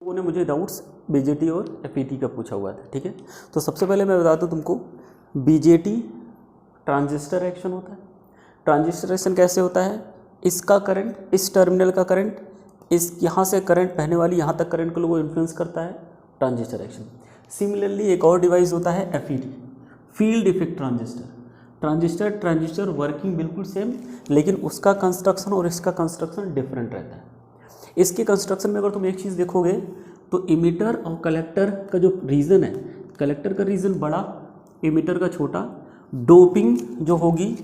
लोगों ने मुझे डाउट्स बीजेटी और एफईटी का पूछा हुआ था, ठीक है। तो सबसे पहले मैं बता दूं तुमको, बीजेटी ट्रांजिस्टर एक्शन होता है। ट्रांजिस्टर एक्शन कैसे होता है, इसका करंट, इस टर्मिनल का करंट, इस यहाँ से करंट बहने वाली यहाँ तक करंट को वो इन्फ्लुएंस करता है, ट्रांजिस्टर एक्शन। सिमिलरली एक और डिवाइस होता है FET, field effect transistor. Transistor working बिल्कुल सेम, लेकिन उसका कंस्ट्रक्शन और इसका कंस्ट्रक्शन डिफरेंट रहता है। इसके कंस्ट्रक्शन में अगर तुम एक चीज़ देखोगे तो इमीटर और कलेक्टर का जो रीजन है, कलेक्टर का रीजन बड़ा, इमीटर का छोटा, डोपिंग जो होगी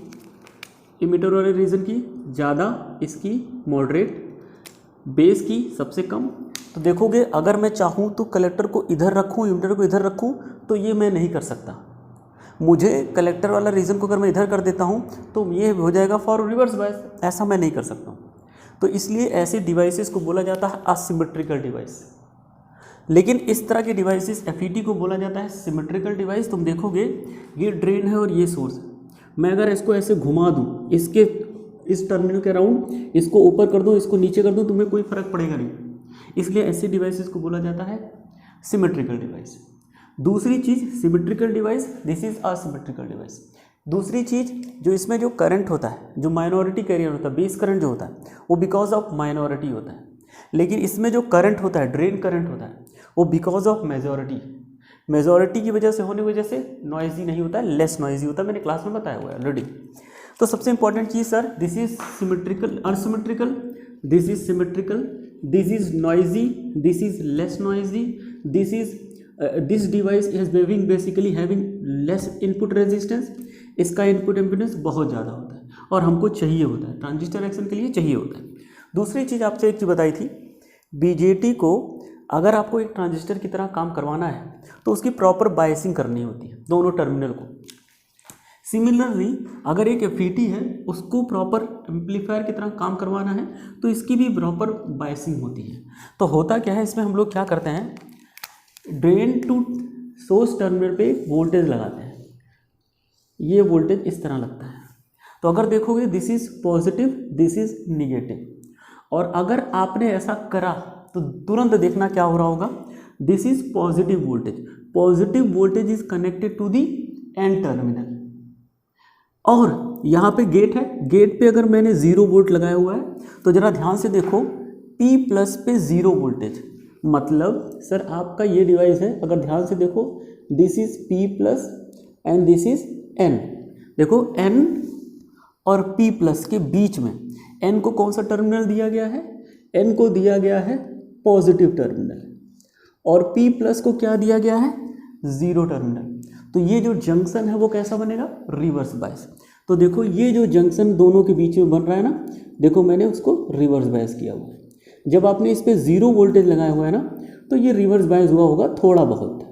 इमीटर वाले रीजन की ज़्यादा, इसकी मॉडरेट, बेस की सबसे कम। तो देखोगे अगर मैं चाहूँ तो कलेक्टर को इधर रखूँ, इमीटर को इधर रखूँ, तो ये मैं नहीं कर सकता। मुझे कलेक्टर वाला रीजन को अगर मैं इधर कर देता हूँ तो ये हो जाएगा फॉर रिवर्स बायस, ऐसा मैं नहीं कर सकता हूँ। तो इसलिए ऐसे डिवाइसेस को बोला जाता है असिमेट्रिकल डिवाइस। लेकिन इस तरह के डिवाइसेस एफईटी को बोला जाता है सिमेट्रिकल डिवाइस। तुम देखोगे ये ड्रेन है और ये सोर्स है, मैं अगर इसको ऐसे घुमा दूँ, इसके इस टर्मिनल के अराउंड इसको ऊपर कर दूँ, इसको नीचे कर दूँ, तुम्हें कोई फर्क पड़ेगा नहीं। इसलिए ऐसे डिवाइसेस को बोला जाता है सिमेट्रिकल डिवाइस। दूसरी चीज़ symmetrical device, this is asymmetrical device. दूसरी चीज़ जो इसमें जो करंट होता है, जो माइनॉरिटी कैरियर होता है, बेस करंट जो होता है, वो बिकॉज ऑफ माइनॉरिटी होता है। लेकिन इसमें जो करंट होता है, ड्रेन करंट होता है, वो बिकॉज ऑफ मेजॉरिटी, मेजॉरिटी की वजह से होने की वजह से नॉइजी नहीं होता है, लेस नॉइजी होता है। मैंने क्लास में बताया हुआ है ऑलरेडी। तो सबसे important cheese sir, this is symmetrical, unsymmetrical, this is symmetrical, this is noisy, this is less noisy, this is this device is basically having less input resistance, इसका इनपुट इम्पीडेंस बहुत ज़्यादा होता है और हमको चाहिए होता है, ट्रांजिस्टर एक्शन के लिए चाहिए होता है। दूसरी चीज़ आपसे एक चीज़ बताई थी, बीजेटी को अगर आपको एक ट्रांजिस्टर की तरह काम करवाना है तो उसकी प्रॉपर बायसिंग करनी होती है दोनों टर्मिनल को। सिमिलरली अगर एक एफईटी है, उसको प्रॉपर एम्पलीफायर की तरह काम करवाना है तो इसकी भी प्रॉपर बायसिंग होती है। तो होता क्या है, इसमें हम लोग क्या करते हैं, ड्रेन टू सोर्स टर्मिनल पे वोल्टेज लगाते हैं। ये वोल्टेज इस तरह लगता है। तो अगर देखोगे this is positive, this is negative, और अगर आपने ऐसा करा तो तुरंत देखना क्या हो रहा होगा, this is positive voltage, positive voltage is connected to the N terminal, और यहाँ पे गेट है, गेट पे अगर मैंने 0 वोल्ट लगाया हुआ है तो जरा ध्यान से देखो, P प्लस पे 0 वोल्टेज, मतलब सर आपका ये डिवाइस है, अगर ध्यान से देखो this is P plus and this is N। देखो N और P प्लस के बीच में N को कौन सा टर्मिनल दिया गया है, N को दिया गया है पॉजिटिव टर्मिनल, और P प्लस को क्या दिया गया है, 0 टर्मिनल। तो ये जो जंक्शन है वो कैसा बनेगा, रिवर्स बायस। तो देखो ये जो जंक्शन दोनों के बीच में बन रहा है ना, देखो मैंने उसको रिवर्स बायस किया हुआ है। जब आपने इस पर 0 वोल्टेज लगाया हुआ है ना, तो ये रिवर्स बायस हुआ होगा थोड़ा बहुत।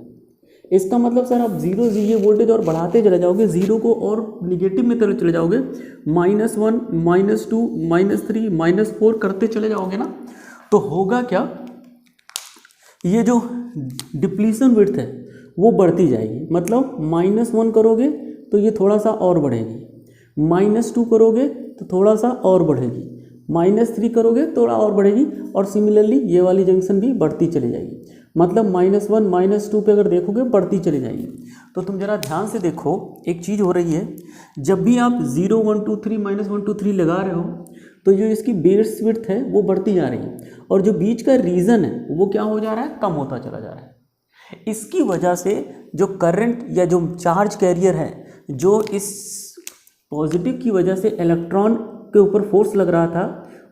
इसका मतलब सर आप 0 ये वोल्टेज और बढ़ाते चले जाओगे, 0 को और निगेटिव में तरफ चले जाओगे, -1, -2, -3, -4 करते चले जाओगे ना, तो होगा क्या, ये जो डिप्लीशन विड्थ है वो बढ़ती जाएगी। मतलब -1 करोगे तो ये थोड़ा सा और बढ़ेगी, -2 करोगे तो थोड़ा सा और बढ़ेगी, -3 करोगे थोड़ा और बढ़ेगी, और सिमिलरली ये वाली जंक्शन भी बढ़ती चली जाएगी। मतलब -1, -2 पे अगर देखोगे बढ़ती चली जाएगी। तो तुम जरा ध्यान से देखो, एक चीज़ हो रही है, जब भी आप 0, 1, 2, 3, -1, 2, 3 लगा रहे हो तो जो इसकी बेस विड्थ है वो बढ़ती जा रही है, और जो बीच का रीजन है वो क्या हो जा रहा है, कम होता चला जा रहा है। इसकी वजह से जो करंट या जो चार्ज कैरियर है, जो इस पॉजिटिव की वजह से इलेक्ट्रॉन के ऊपर फोर्स लग रहा था,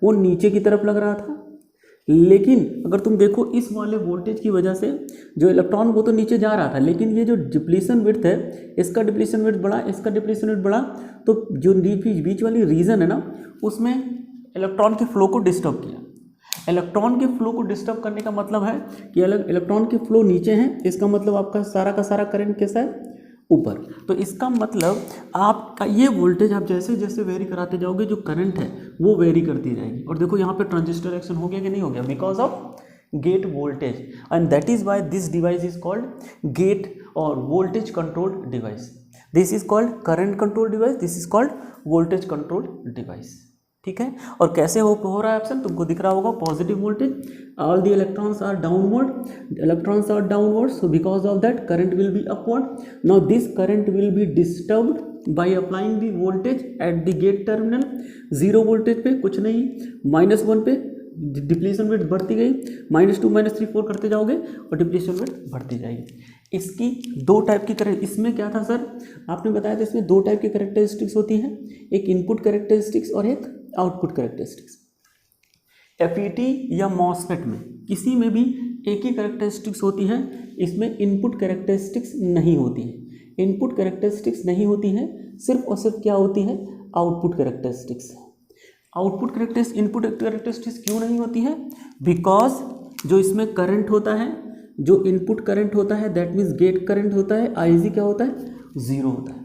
वो नीचे की तरफ लग रहा था। लेकिन अगर तुम देखो इस वाले वोल्टेज की वजह से जो इलेक्ट्रॉन वो तो नीचे जा रहा था, लेकिन ये जो डिप्लीशन विड्थ है, इसका डिप्लीशन विड्थ बढ़ा, इसका डिप्लीशन विड्थ बढ़ा, तो जो बीच वाली रीजन है ना, उसमें इलेक्ट्रॉन के फ्लो को डिस्टर्ब किया। इलेक्ट्रॉन के फ्लो को डिस्टर्ब करने का मतलब है कि इलेक्ट्रॉन के फ्लो नीचे हैं, इसका मतलब आपका सारा का सारा करंट कैसा है, ऊपर। तो इसका मतलब आपका ये वोल्टेज आप जैसे जैसे वेरी कराते जाओगे, जो करंट है वो वेरी करती जाएगी। और देखो यहाँ पे ट्रांजिस्टर एक्शन हो गया कि नहीं हो गया, because of gate voltage, and that is why this device is called gate और voltage controlled device. This is called current control device, this is called voltage control device. ठीक है। और कैसे हो रहा है ऑप्शन तुमको दिख रहा होगा, positive voltage, all the electrons are downward, so because of that current will be upward. Now this current will be disturbed by applying the voltage at the gate terminal. 0 voltage पे कुछ नहीं, -1 पे depletion rate बढ़ती गई, -2 -3 4 करते जाओगे और depletion rate बढ़ती जाएगी। इसकी 2 टाइप की इसमें क्या था सर, आपने बताया था इसमें 2 टाइप की कैरेक्टरिस्टिक्स होती हैं, एक इनपुट कैरेक्टरिस्टिक्स और एक आउटपुट कैरेक्टरिस्टिक्स। एफईटी या मॉसफेट में किसी में भी एक ही कैरेक्टरिस्टिक्स होती है, इसमें इनपुट कैरेक्टरिस्टिक्स नहीं होती है। इनपुट कैरेक्टरिस्टिक्स नहीं होती है, सिर्फ और सिर्फ क्या होती है, output characteristics. Output characteristics, input characteristics क्यों नहीं होती है, बिकॉज जो इसमें करंट होता है, जो इनपुट करंट होता है दैट मीन्स गेट करंट होता है, आईजी क्या होता है, 0 होता है।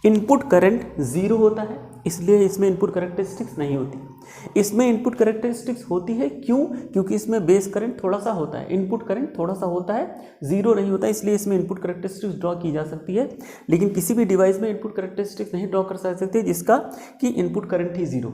इनपुट करंट 0 होता है, इसलिए इसमें इनपुट कैरेक्टरिस्टिक्स नहीं होती। इसमें इनपुट कैरेक्टरिस्टिक्स होती है, क्यों, क्योंकि इसमें बेस करंट थोड़ा सा होता है, इनपुट करंट थोड़ा सा होता है, 0 नहीं होता है, इसलिए इसमें इनपुट कैरेक्टरिस्टिक्स ड्रॉ की जा सकती है। लेकिन किसी भी डिवाइस में इनपुट कैरेक्टरिस्टिक्स नहीं ड्रॉ कर सकते जिसका कि इनपुट करंट ही 0।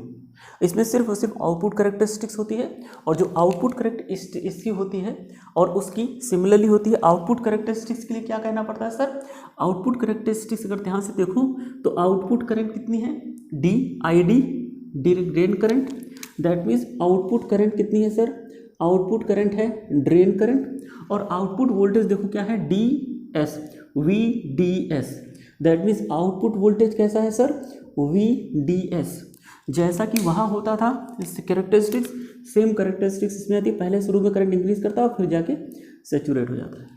इसमें सिर्फ और सिर्फ आउटपुट कैरेक्टरिस्टिक्स होती है, और जो आउटपुट कैरेक्टरिस्टिक्स इसकी होती है और उसकी सिमिलरली होती है। आउटपुट कैरेक्टरिस्टिक्स के लिए क्या कहना पड़ता है सर, आउटपुट कैरेक्टरिस्टिक्स अगर ध्यान से देखो तो आउटपुट करंट कितनी है, DID, drain current, that means output current कितनी है सर, आउटपुट करंट है ड्रेन करंट, और आउटपुट वोल्टेज देखो क्या है, DS, VDS, that means output voltage कैसा है सर, VDS। जैसा कि वहाँ होता था इस कैरेक्टरिस्टिक्स, सेम कैरेक्टरिस्टिक्स इसमें आती है, पहले शुरू में करंट इंक्रीज करता है और फिर जाके सेचुरेट हो जाता है,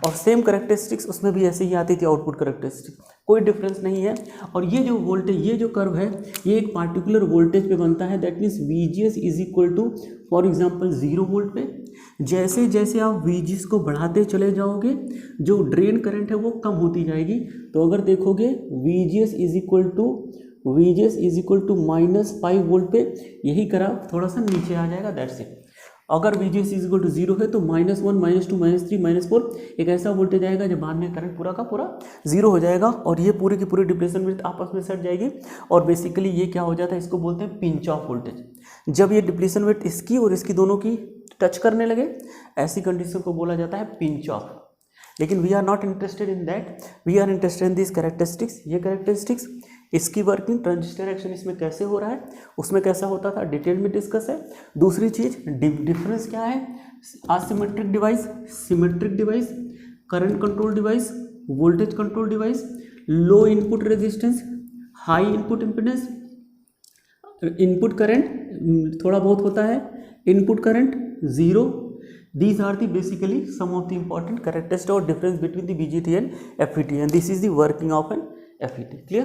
और सेम कैरेक्टरिस्टिक्स उसमें भी ऐसे ही आती थी आउटपुट कैरेक्टरिस्टिक्स, कोई डिफरेंस नहीं है। और ये जो वोल्टेज, ये जो कर्व है, ये एक पार्टिकुलर वोल्टेज पे बनता है, that means VGS is equal to for example 0 volt पे। जैसे जैसे आप VGS को बढ़ाते चले जाओगे, जो ड्रेन करंट है वो कम होती जाएगी। तो अगर देखोगे VGS is equal to -5 volt पे यही ग्राफ थोड़ा सा नीचे आ जाएगा, दैट्स इट। अगर VGS इज इक्वल टू 0 है तो -1 -2 -3 -4 एक ऐसा वोल्टेज आएगा जब बाद में करंट पूरा का पूरा 0 हो जाएगा, और ये पूरी की पूरी डिप्लेशन विड्थ आपस में सट जाएगी, और बेसिकली ये क्या हो जाता है, इसको बोलते हैं पिंच ऑफ वोल्टेज। जब ये डिप्लेशन विड्थ इसकी और इसकी दोनों की टच करने लगे, ऐसी कंडीशन को बोला जाता है पिंच ऑफ। लेकिन we are not interested in that, we are interested in this characteristics. ये कैरेक्टरिस्टिक्स, इसकी वर्किंग, ट्रांजिस्टर एक्शन इसमें कैसे हो रहा है, उसमें कैसा होता था, डिटेल में डिस्कस है। दूसरी चीज डिफरेंस क्या है, asymmetric device, symmetric device, current control device, voltage control device, low input resistance, high input impedance, input current थोड़ा बहुत होता है, input current 0। These are the basically some of the important characteristics or difference between the BJT and FET, and this is the working of an FET. Clear?